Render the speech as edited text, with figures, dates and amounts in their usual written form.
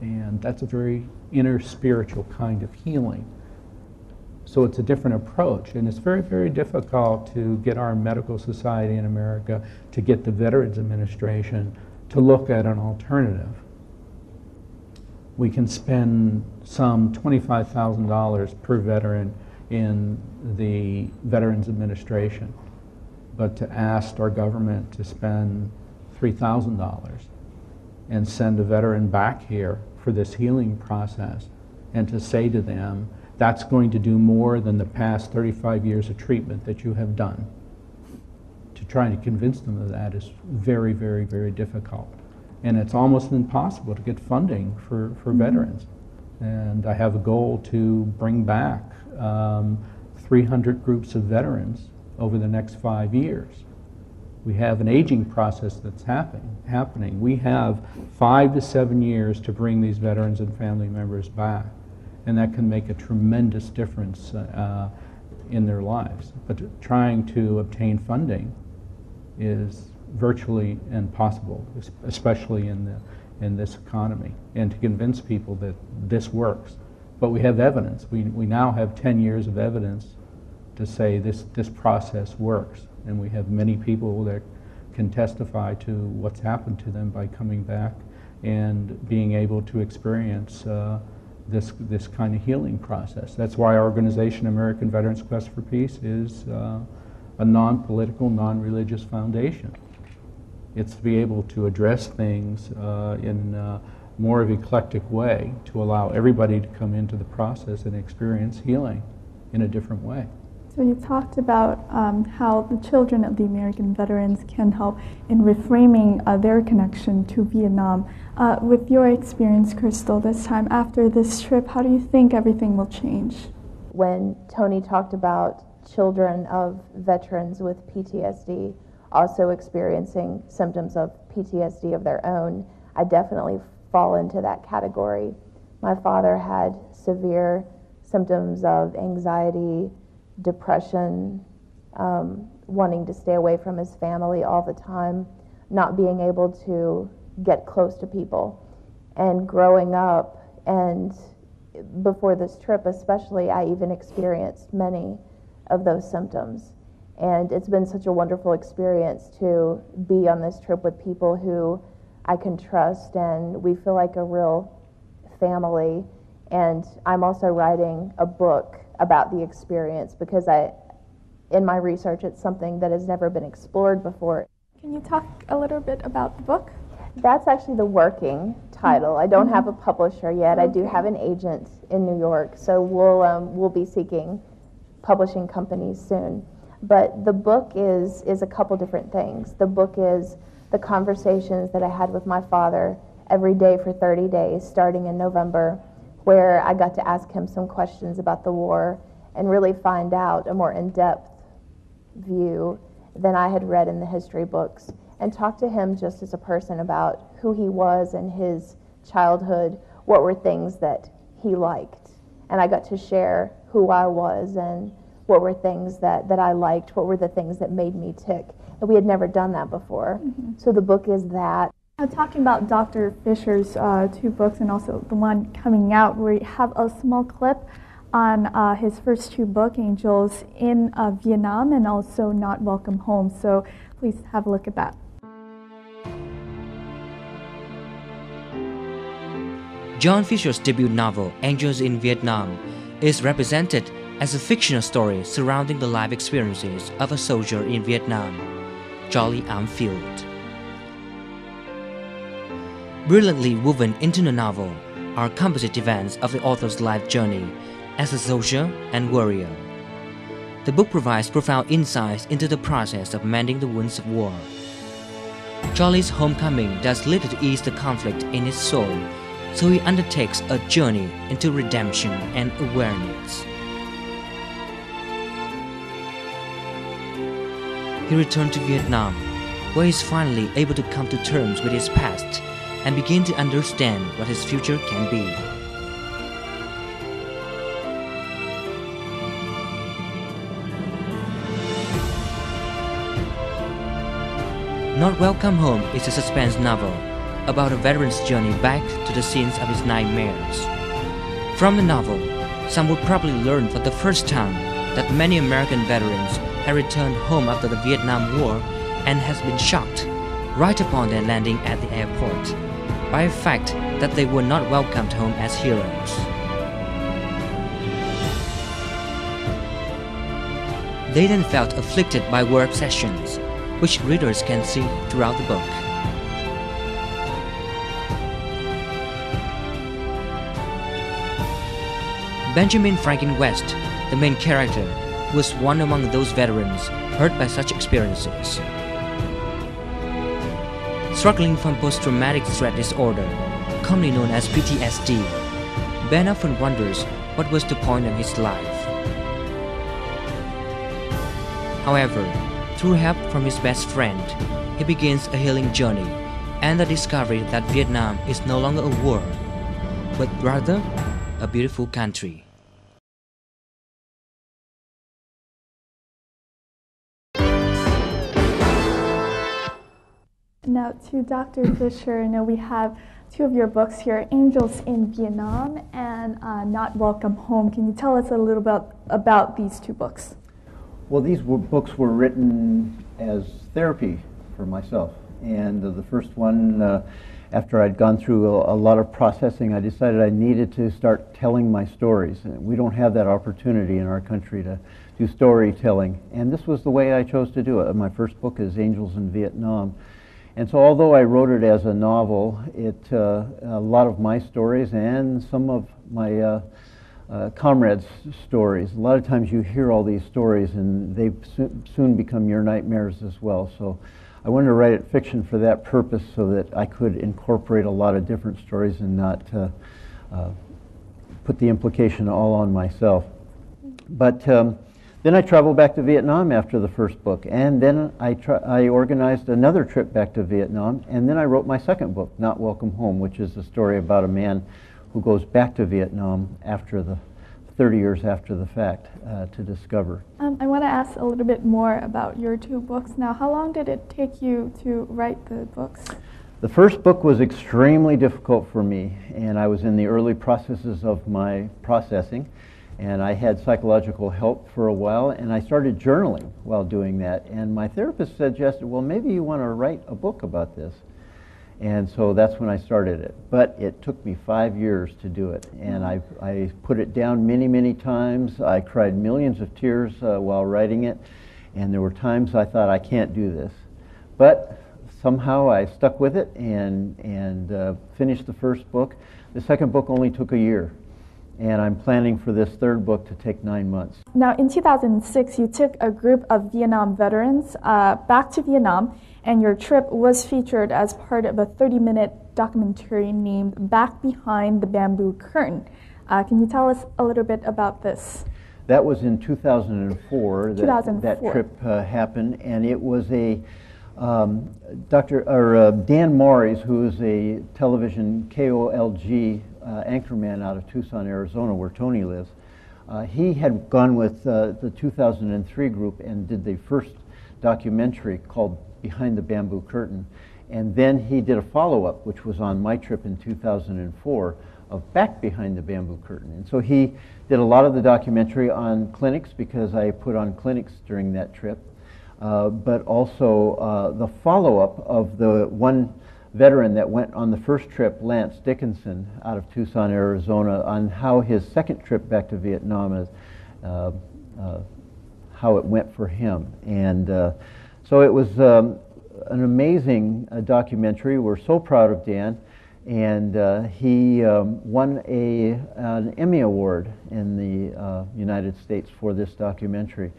And that's a very inner spiritual kind of healing. So it's a different approach, and it's very, very difficult to get our medical society in America, to get the Veterans Administration to look at an alternative. We can spend some $25,000 per veteran in the Veterans Administration, but to ask our government to spend $3,000 and send a veteran back here for this healing process, and to say to them, that's going to do more than the past 35 years of treatment that you have done. To try to convince them of that is very, very, very difficult. And it's almost impossible to get funding for veterans. And I have a goal to bring back 300 groups of veterans over the next 5 years. We have an aging process that's happening. We have 5 to 7 years to bring these veterans and family members back, and that can make a tremendous difference in their lives. But trying to obtain funding is virtually impossible, especially in this economy, and to convince people that this works. But we have evidence. We now have 10 years of evidence to say this process works. And we have many people that can testify to what's happened to them by coming back and being able to experience this kind of healing process. That's why our organization, American Veterans Quest for Peace, is a non-political, non-religious foundation. It's to be able to address things in a more of an eclectic way, to allow everybody to come into the process and experience healing in a different way. So you talked about how the children of the American veterans can help in reframing their connection to Vietnam. With your experience, Crystal, this time after this trip, how do you think everything will change? When Tony talked about children of veterans with PTSD also experiencing symptoms of PTSD of their own, I definitely fall into that category. My father had severe symptoms of anxiety, depression, wanting to stay away from his family all the time, not being able to get close to people. And growing up, and before this trip especially, I even experienced many of those symptoms. And it's been such a wonderful experience to be on this trip with people who I can trust, and we feel like a real family. And I'm also writing a book about the experience because in my research, it's something that has never been explored before. Can you talk a little bit about the book? That's actually the working title. I don't have a publisher yet. Okay. I do have an agent in New York, so we'll be seeking publishing companies soon. But the book is a couple different things. The book is the conversations that I had with my father every day for 30 days, starting in November, where I got to ask him some questions about the war and really find out a more in-depth view than I had read in the history books, and talk to him just as a person about who he was and his childhood, what were things that he liked. And I got to share who I was and what were things that I liked, what were the things that made me tick. And we had never done that before. So the book is that. Talking about Dr. Fisher's 2 books and also the one coming out, we have a small clip on his first 2 books, Angels in Vietnam and also Not Welcome Home. So please have a look at that. John Fisher's debut novel, Angels in Vietnam, is represented as a fictional story surrounding the life experiences of a soldier in Vietnam, Charlie Armfield. Brilliantly woven into the novel are composite events of the author's life journey as a soldier and warrior. The book provides profound insights into the process of mending the wounds of war. Charlie's homecoming does little to ease the conflict in his soul, so he undertakes a journey into redemption and awareness. He returned to Vietnam, where he is finally able to come to terms with his past and begin to understand what his future can be. Not Welcome Home is a suspense novel about a veteran's journey back to the scenes of his nightmares. From the novel, some would probably learn for the first time that many American veterans had returned home after the Vietnam War and has been shocked right upon their landing at the airport by the fact that they were not welcomed home as heroes. They then felt afflicted by war obsessions, which readers can see throughout the book. Benjamin Franklin West, the main character, was one among those veterans hurt by such experiences. Struggling from post-traumatic stress disorder, commonly known as PTSD, Ben often wonders what was the point of his life. However, through help from his best friend, he begins a healing journey and the discovery that Vietnam is no longer a war, but rather a beautiful country. Now to Dr. Fisher, we have two of your books here, Angels in Vietnam and Not Welcome Home. Can you tell us a little bit about these two books? Well, these books were written as therapy for myself. And the first one, after I'd gone through a lot of processing, I decided I needed to start telling my stories. We don't have that opportunity in our country to do storytelling. And this was the way I chose to do it. My first book is Angels in Vietnam. And so although I wrote it as a novel, a lot of my stories and some of my comrades' stories, a lot of times you hear all these stories and they soon become your nightmares as well. So I wanted to write fiction for that purpose so that I could incorporate a lot of different stories and not put the implication all on myself. But then I traveled back to Vietnam after the first book, and then I organized another trip back to Vietnam, and then I wrote my second book, Not Welcome Home, which is a story about a man who goes back to Vietnam after the 30 years after the fact to discover. I want to ask a little bit more about your two books now. How long did it take you to write the books? The first book was extremely difficult for me, and I was in the early processes of my processing. And I had psychological help for a while, and I started journaling while doing that. And my therapist suggested, well, maybe you want to write a book about this. And so that's when I started it. But it took me 5 years to do it. And I put it down many, many times. I cried millions of tears while writing it. And there were times I thought, I can't do this. But somehow I stuck with it and finished the first book. The second book only took a year. And I'm planning for this third book to take 9 months. Now, in 2006, you took a group of Vietnam veterans back to Vietnam, and your trip was featured as part of a 30-minute documentary named Back Behind the Bamboo Curtain. Can you tell us a little bit about this? That was in 2004. 2004. That trip happened, and it was a Dan Morris, who is a television KOLG anchorman out of Tucson, Arizona, where Tony lives. He had gone with the 2003 group and did the first documentary called Behind the Bamboo Curtain. And then he did a follow-up, which was on my trip in 2004, of Back Behind the Bamboo Curtain. And so he did a lot of the documentary on clinics, because I put on clinics during that trip. But also the follow-up of the one veteran that went on the first trip, Lance Dickinson, out of Tucson, Arizona, on how his second trip back to Vietnam is, how it went for him. And so it was an amazing documentary. We're so proud of Dan. And he won an Emmy Award in the United States for this documentary.